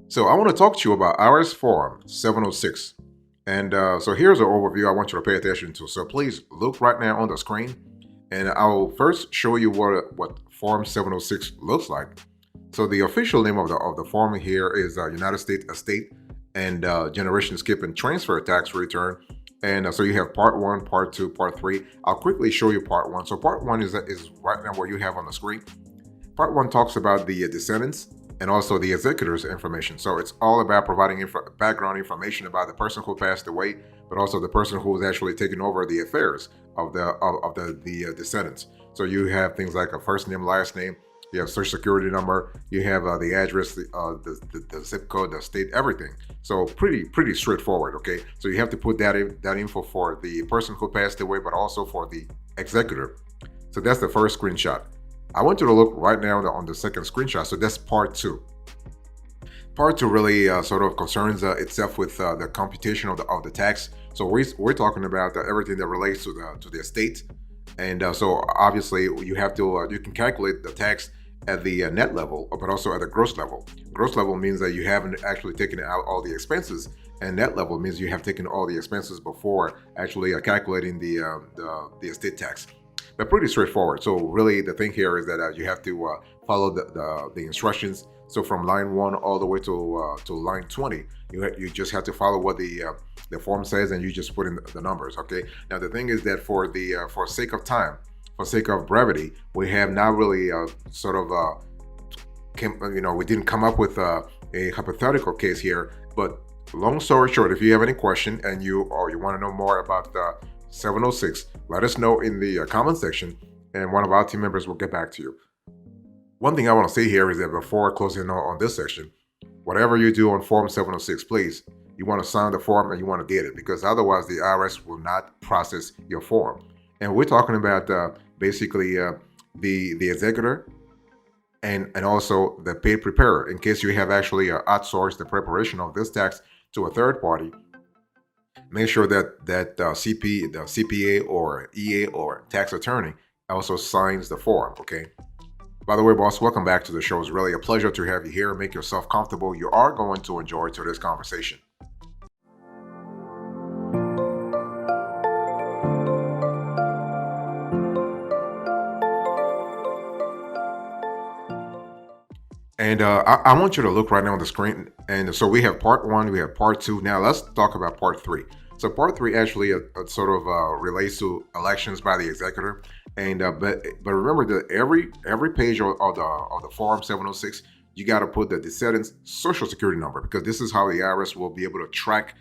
So I want to talk to you about IRS Form 706. And so here's an overview I want you to pay attention to. So please look right now on the screen, and I'll first show you what Form 706 looks like. So the official name of the form here is United States Estate and Generation Skip and Transfer Tax Return. And so you have Part 1, Part 2, Part 3. I'll quickly show you Part 1. So Part 1 is right now what you have on the screen. Part 1 talks about the descendants and also the executor's information. So it's all about providing background information about the person who passed away, but also the person who is actually taking over the affairs of the descendants. So you have things like a first name, last name, you have social security number, you have the address, the zip code, the state, everything. So pretty straightforward. Okay, so you have to put that info for the person who passed away, but also for the executor. So that's the first screenshot. I want you to look right now on the second screenshot. So that's part 2. Part 2 really sort of concerns itself with the computation of the tax. So we're talking about everything that relates to the estate, and so obviously you have to you can calculate the tax at the net level, but also at the gross level. Gross level means that you haven't actually taken out all the expenses, and net level means you have taken all the expenses before actually calculating the estate tax. But pretty straightforward. So really, the thing here is that you have to follow the instructions. So from line 1 all the way to line 20, you just have to follow what the form says, and you just put in the numbers. Okay. Now the thing is that for sake of time, for sake of brevity, we have not really we didn't come up with a hypothetical case here. But long story short, if you have any question and you want to know more about the 706, let us know in the comment section, and one of our team members will get back to you. One thing I want to say here is that before closing on this section, whatever you do on Form 706, please, you want to sign the form and you want to date it, because otherwise the IRS will not process your form. And we're talking about basically the executor and also the paid preparer, in case you have actually outsourced the preparation of this tax to a third party. Make sure that the CPA or EA or tax attorney also signs the form. Okay. By the way, boss, welcome back to the show. It's really a pleasure to have you here. Make yourself comfortable. You are going to enjoy today's conversation. And I want you to look right now on the screen. And so we have part 1, we have part 2. Now let's talk about part 3. So part 3 actually sort of relates to elections by the executor. And but remember that every page of the Form 706, you got to put the descendant's social security number, because this is how the IRS will be able to track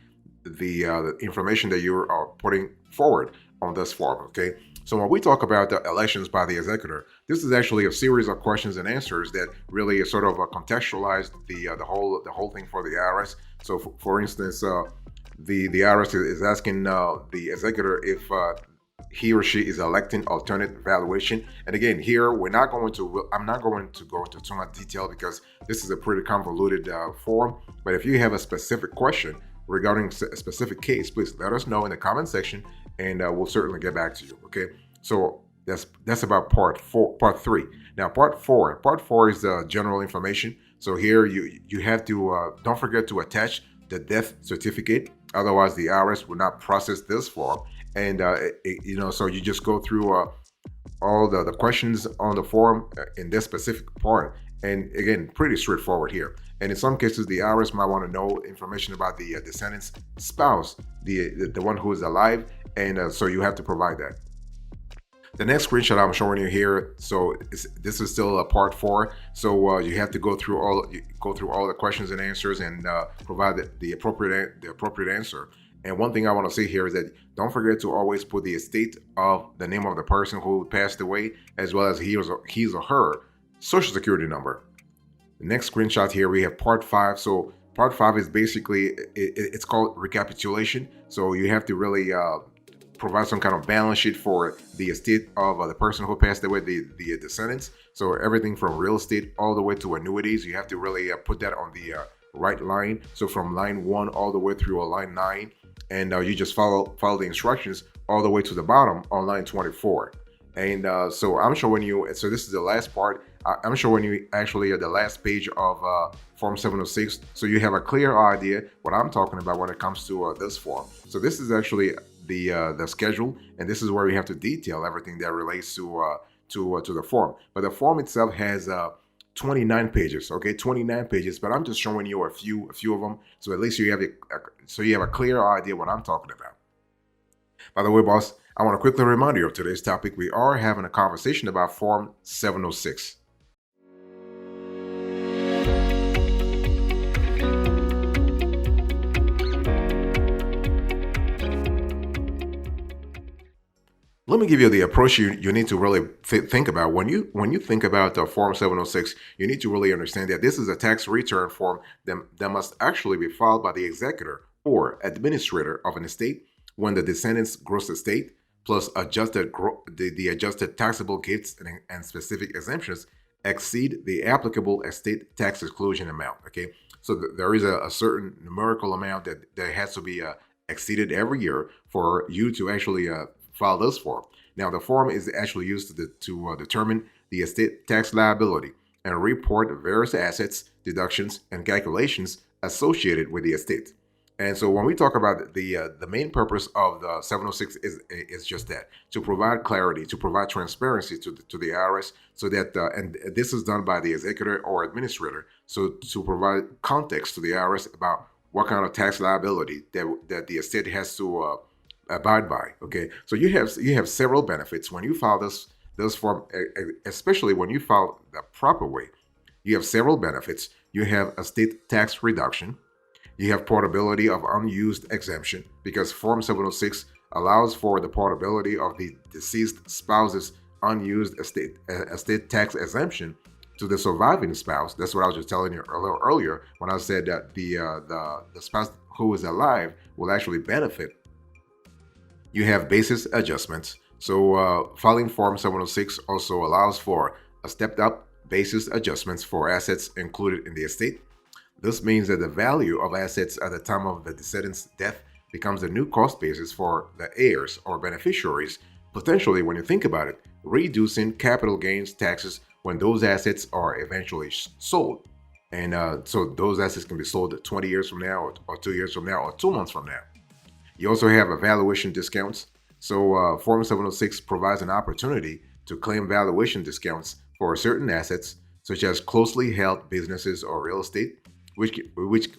the information that you are putting forward on this form. Okay. So when we talk about the elections by the executor, this is actually a series of questions and answers that really sort of contextualize the whole thing for the IRS. So for instance, the IRS is asking the executor if he or she is electing alternate valuation. And again, here I'm not going to go into too much detail, because this is a pretty convoluted form. But if you have a specific question regarding a specific case, please let us know in the comment section, and we'll certainly get back to you. Okay, so that's about part 3. Now part 4 is the general information. So here you have to don't forget to attach the death certificate, otherwise the IRS will not process this form. And so you just go through all the questions on the form in this specific part, and again, pretty straightforward here. And in some cases, the IRS might want to know information about the descendant's spouse, the one who is alive, and so you have to provide that. The next screenshot I'm showing you here, so this is still a part 4. So you have to go through all the questions and answers, and provide the appropriate answer. And one thing I want to say here is that don't forget to always put the estate of the name of the person who passed away, as well as his or her social security number. The next screenshot here, we have part 5. So part 5 is basically, it's called recapitulation. So you have to really provide some kind of balance sheet for the estate of the person who passed away, the descendants. So everything from real estate all the way to annuities, you have to really put that on the right line. So from line 1 all the way through line 9, and you just follow the instructions all the way to the bottom on line 24. And so I'm showing you, so this is the last part. I'm sure when you actually at the last page of Form 706, so you have a clear idea what I'm talking about when it comes to this form. So this is actually the schedule, and this is where we have to detail everything that relates to the form. But the form itself has 29 pages. Okay, 29 pages. But I'm just showing you a few of them, so at least you have a clear idea what I'm talking about. By the way, boss, I want to quickly remind you of today's topic. We are having a conversation about Form 706. Let me give you the approach you need to really think about. When you think about Form 706, you need to really understand that this is a tax return form that must actually be filed by the executor or administrator of an estate when the descendant's gross estate plus the adjusted taxable gifts and specific exemptions exceed the applicable estate tax exclusion amount. Okay, so there is a certain numerical amount that has to be exceeded every year for you to actually file this form. Now, the form is actually used to determine the estate tax liability and report various assets, deductions, and calculations associated with the estate. And so, when we talk about the main purpose of the 706 is just that, to provide clarity, to provide transparency to the IRS, so that and this is done by the executor or administrator, so to provide context to the IRS about what kind of tax liability that the estate has to abide by. Okay, so you have several benefits when you file this form, especially when you file the proper way. You have several benefits. You have a state tax reduction. You have portability of unused exemption because Form 706 allows for the portability of the deceased spouse's unused estate tax exemption to the surviving spouse. That's what I was just telling you a little earlier when I said that the spouse who is alive will actually benefit. You have basis adjustments. So filing Form 706 also allows for a stepped up basis adjustments for assets included in the estate. This means that the value of assets at the time of the descendant's death becomes a new cost basis for the heirs or beneficiaries, potentially, when you think about it, reducing capital gains taxes when those assets are eventually sold. And so those assets can be sold 20 years from now, or 2 years from now, or 2 months from now. You also have a valuation discounts. So Form 706 provides an opportunity to claim valuation discounts for certain assets, such as closely held businesses or real estate, which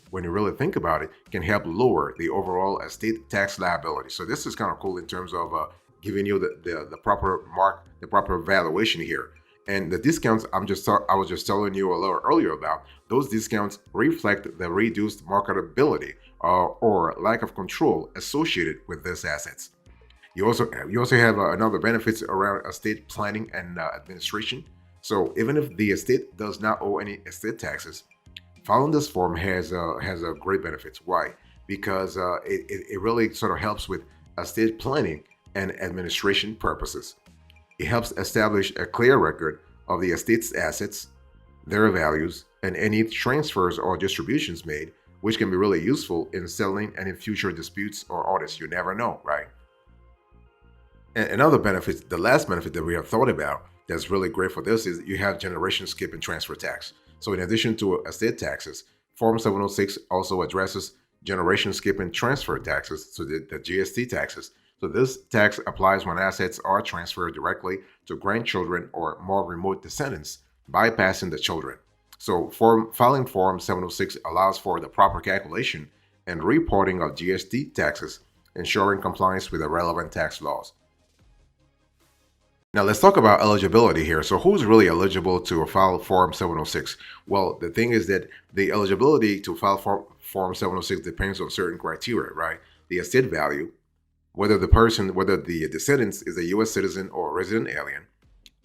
when you really think about it, can help lower the overall estate tax liability. So this is kind of cool in terms of giving you the proper mark, the proper valuation here. And the discounts I was just telling you a little earlier about, those discounts reflect the reduced marketability or lack of control associated with these assets. You also have another benefits around estate planning and administration. So even if the estate does not owe any estate taxes, filing this form has a great benefits. Why? Because it really sort of helps with estate planning and administration purposes. It helps establish a clear record of the estate's assets, their values, and any transfers or distributions made, which can be really useful in settling any future disputes or audits. You never know, right? And another benefit, the last benefit that we have thought about that's really great for this is you have generation skip and transfer tax. So in addition to estate taxes, Form 706 also addresses generation skip and transfer taxes, so the GST taxes. So this tax applies when assets are transferred directly to grandchildren or more remote descendants, bypassing the children. So filing Form 706 allows for the proper calculation and reporting of GST taxes, ensuring compliance with the relevant tax laws. Now let's talk about eligibility here. So who's really eligible to file Form 706? Well, the thing is that the eligibility to file Form 706 depends on certain criteria, right? The estate value, whether the descendant is a U.S. citizen or resident alien,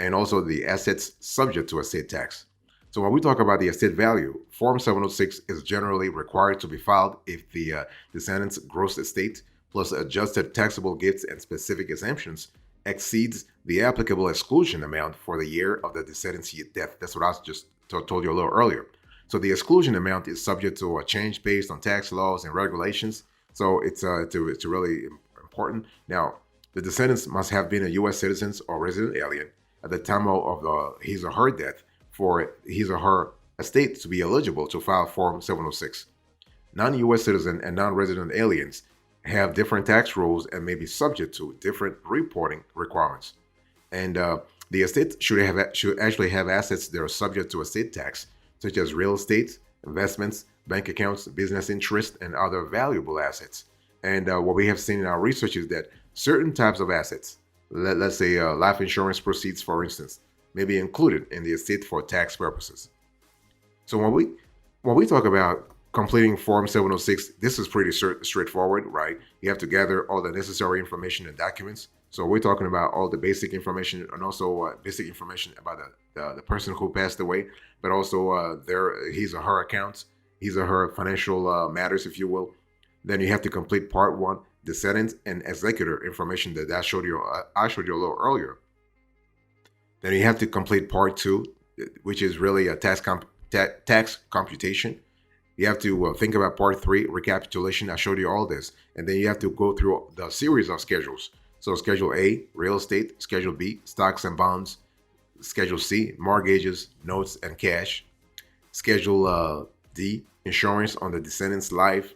and also the assets subject to estate tax. So when we talk about the estate value, Form 706 is generally required to be filed if the descendant's gross estate plus adjusted taxable gifts and specific exemptions exceeds the applicable exclusion amount for the year of the descendant's death. That's what I just told you a little earlier. So the exclusion amount is subject to a change based on tax laws and regulations. So it's really important. Now, the descendants must have been a U.S. citizen or resident alien at the time of his or her death for his or her estate to be eligible to file Form 706. Non-U.S. citizen and non-resident aliens have different tax rules and may be subject to different reporting requirements. And the estate should actually have assets that are subject to estate tax, such as real estate, investments, bank accounts, business interests, and other valuable assets. And what we have seen in our research is that certain types of assets, let's say life insurance proceeds, for instance, may be included in the estate for tax purposes. So when we talk about completing Form 706, this is pretty straightforward, right? You have to gather all the necessary information and documents. So we're talking about all the basic information and also basic information about the person who passed away, but also their his or her accounts, his or her financial matters, if you will. Then you have to complete Part 1, descendants and executor information that I showed you a little earlier. Then you have to complete Part 2, which is really a tax computation. You have to think about Part 3, recapitulation. I showed you all this. And then you have to go through the series of schedules. So Schedule A, real estate. Schedule B, stocks and bonds. Schedule C, mortgages, notes, and cash. Schedule D, insurance on the descendant's life.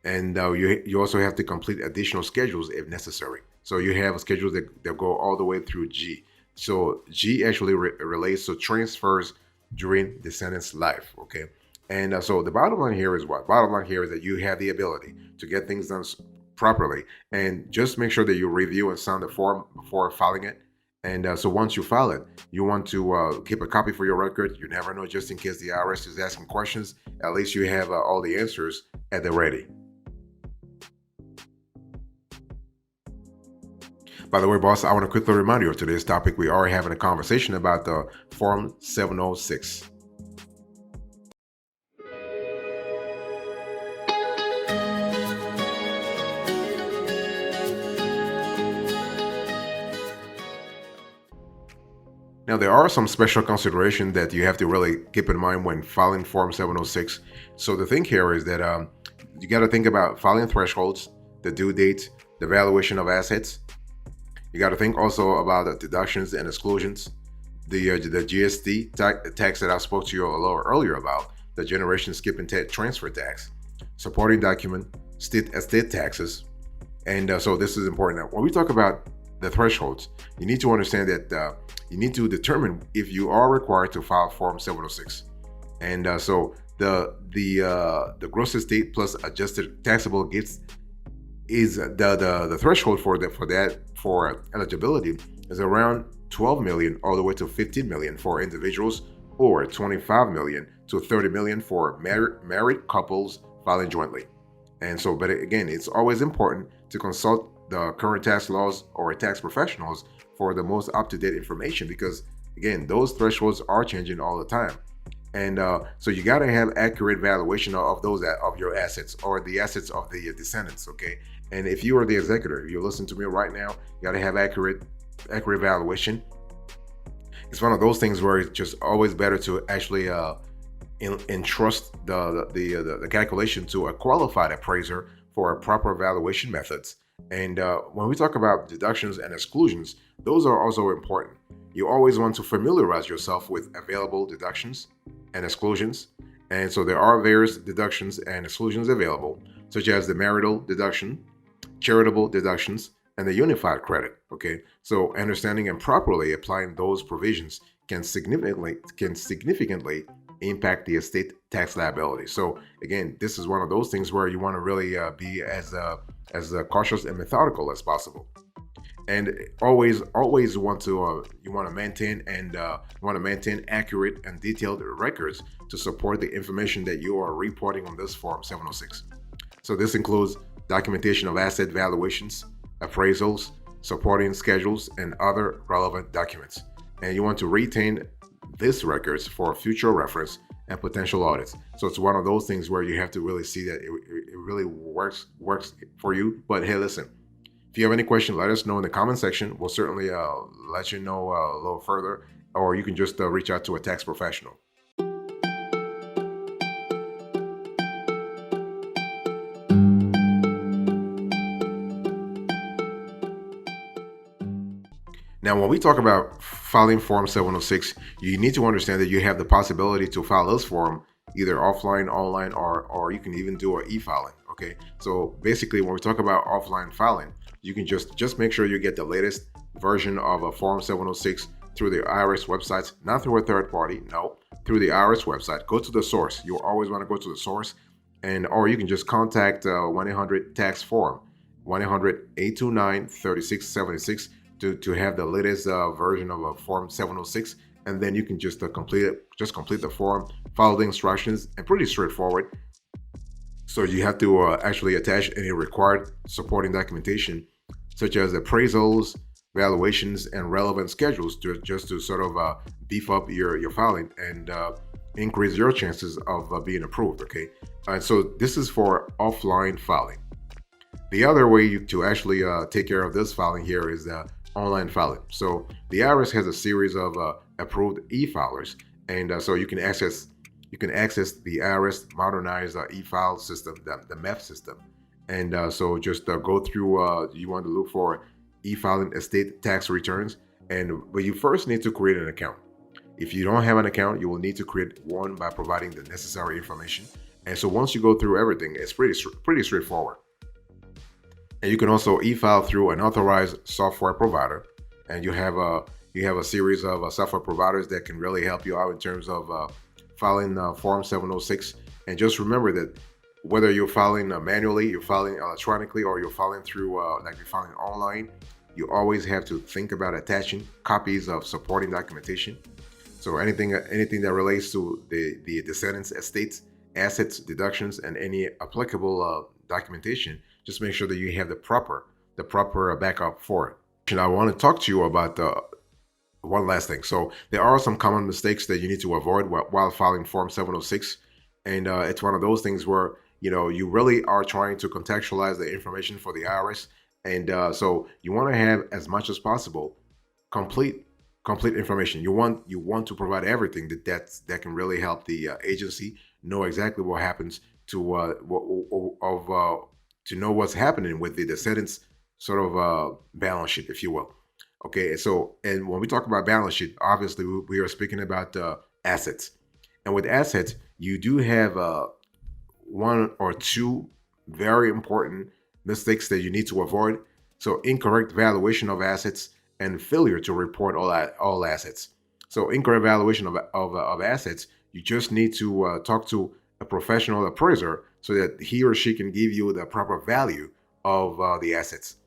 And you also have to complete additional schedules if necessary. So you have schedules that go all the way through G. So G actually relates to transfers during descendant's life, okay? And so the bottom line here is what? Bottom line here is that you have the ability to get things done properly. And just make sure that you review and sign the form before filing it. And so once you file it, you want to keep a copy for your record. You never know, just in case the IRS is asking questions, at least you have all the answers at the ready. By the way, boss, I want to quickly remind you of today's topic. We are having a conversation about the Form 706. Now, there are some special considerations that you have to really keep in mind when filing Form 706. So the thing here is that you got to think about filing thresholds, the due date, the valuation of assets. You got to think also about the deductions and exclusions, the GST tax that I spoke to you a little earlier about, the generation skip and transfer tax, supporting document, estate taxes. And so this is important. Now, when we talk about the thresholds, you need to understand that you need to determine if you are required to file Form 706. And so the gross estate plus adjusted taxable gifts is the threshold for eligibility is around 12 million all the way to 15 million for individuals, or 25 million to 30 million for married couples filing jointly. And so, but again, it's always important to consult the current tax laws or tax professionals for the most up-to-date information, because again, those thresholds are changing all the time. And so you got to have accurate valuation of your assets or the assets of the descendants. Okay. And if you are the executor, you listen to me right now, you got to have accurate valuation. It's one of those things where it's just always better to actually entrust the calculation to a qualified appraiser for proper valuation methods. And when we talk about deductions and exclusions, those are also important. You always want to familiarize yourself with available deductions and exclusions. And so there are various deductions and exclusions available, such as the marital deduction, charitable deductions, and the unified credit. Okay, so understanding and properly applying those provisions can significantly impact the estate tax liability. So again, this is one of those things where you want to really be as cautious and methodical as possible. And always want to maintain accurate and detailed records to support the information that you are reporting on this Form 706. So this includes documentation of asset valuations, appraisals, supporting schedules, and other relevant documents. And you want to retain these records for future reference and potential audits. So it's one of those things where you have to really see that it really works for you. But hey, listen, if you have any question, let us know in the comment section. We'll certainly let you know a little further, or you can just reach out to a tax professional. Now, when we talk about filing Form 706, you need to understand that you have the possibility to file this form either offline, online, or you can even do an e-filing. Okay, so basically, when we talk about offline filing, you can just make sure you get the latest version of a Form 706 through the IRS websites, not through a third party. No, through the IRS website. Go to the source. You always want to go to the source, and or you can just contact 1-800 tax form 1-800-829-3676 to have the latest version of a Form 706, and then you can just complete it. Just complete the form, follow the instructions, and pretty straightforward. So you have to actually attach any required supporting documentation, such as appraisals, valuations, and relevant schedules, just to sort of beef up your filing and increase your chances of being approved. Okay, so this is for offline filing. The other way to actually take care of this filing here is online filing. So the IRS has a series of approved e-filers, and so you can access the IRS modernized e-file system, the MEF system. And so just go through. You want to look for e-filing estate tax returns, but you first need to create an account. If you don't have an account, you will need to create one by providing the necessary information. And so once you go through everything, it's pretty straightforward. And you can also e-file through an authorized software provider, and you have a series of software providers that can really help you out in terms of filing Form 706. And just remember that whether you're filing manually, you're filing electronically, or you're filing through like you're filing online, you always have to think about attaching copies of supporting documentation. So anything that relates to the descendants' estates, assets, deductions, and any applicable documentation, just make sure that you have the proper backup for it. And I want to talk to you about one last thing. So there are some common mistakes that you need to avoid while filing Form 706, and it's one of those things where you really are trying to contextualize the information for the IRS, and so you want to have as much as possible complete information. You want to provide everything that can really help the agency know exactly what happens to know what's happening with the descendants sort of balance sheet, if you will. Okay, so and when we talk about balance sheet, obviously we are speaking about assets, and with assets, you do have one or two very important mistakes that you need to avoid. So incorrect valuation of assets and failure to report all assets. So incorrect valuation of assets, you just need to talk to a professional appraiser so that he or she can give you the proper value of the assets.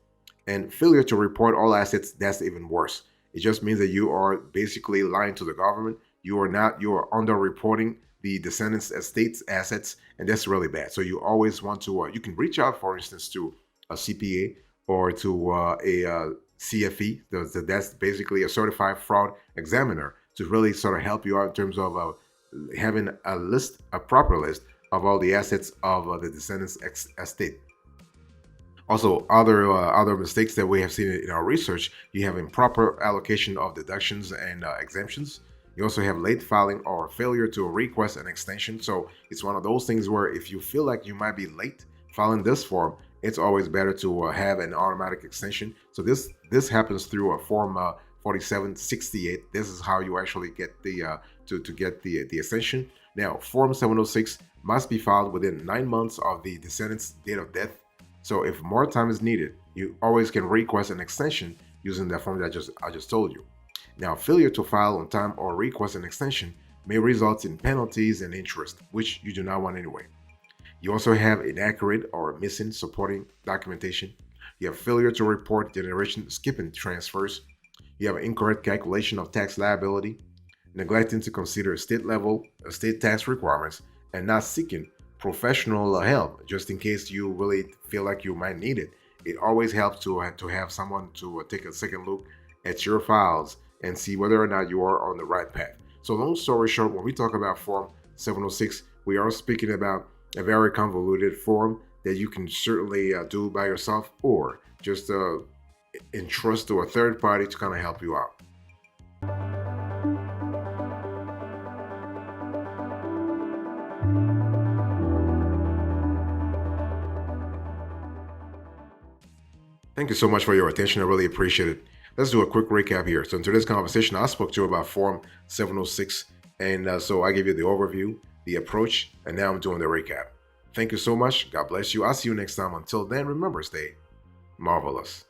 And failure to report all assets, that's even worse. It just means that you are basically lying to the government. You are underreporting the descendants' estates assets, and that's really bad. So you always want to, you can reach out, for instance, to a CPA or to a CFE. That's basically a certified fraud examiner to really sort of help you out in terms of having a proper list of all the assets of the descendants' estate. Also, other mistakes that we have seen in our research, you have improper allocation of deductions and exemptions. You also have late filing or failure to request an extension. So it's one of those things where if you feel like you might be late filing this form, it's always better to have an automatic extension. So this happens through a Form 4768. This is how you actually get the to get the extension. Now, Form 706 must be filed within 9 months of the descendant's date of death. So if more time is needed, you always can request an extension using that form that I just told you. Now, failure to file on time or request an extension may result in penalties and interest, which you do not want anyway. You also have inaccurate or missing supporting documentation. You have failure to report generation skipping transfers. You have incorrect calculation of tax liability, neglecting to consider state tax requirements, and not seeking professional help just in case you really feel like you might need it. It always helps to have someone to take a second look at your files and see whether or not you are on the right path. So long story short, when we talk about Form 706, we are speaking about a very convoluted form that you can certainly do by yourself or just entrust to a third party to kind of help you out. Thank you so much for your attention. I really appreciate it. let's do a quick recap here. So in today's conversation, I spoke to you about Form 706, and so I gave you the overview, the approach, and now I'm doing the recap. Thank you so much. God bless you. I'll see you next time. Until then, remember, stay marvelous.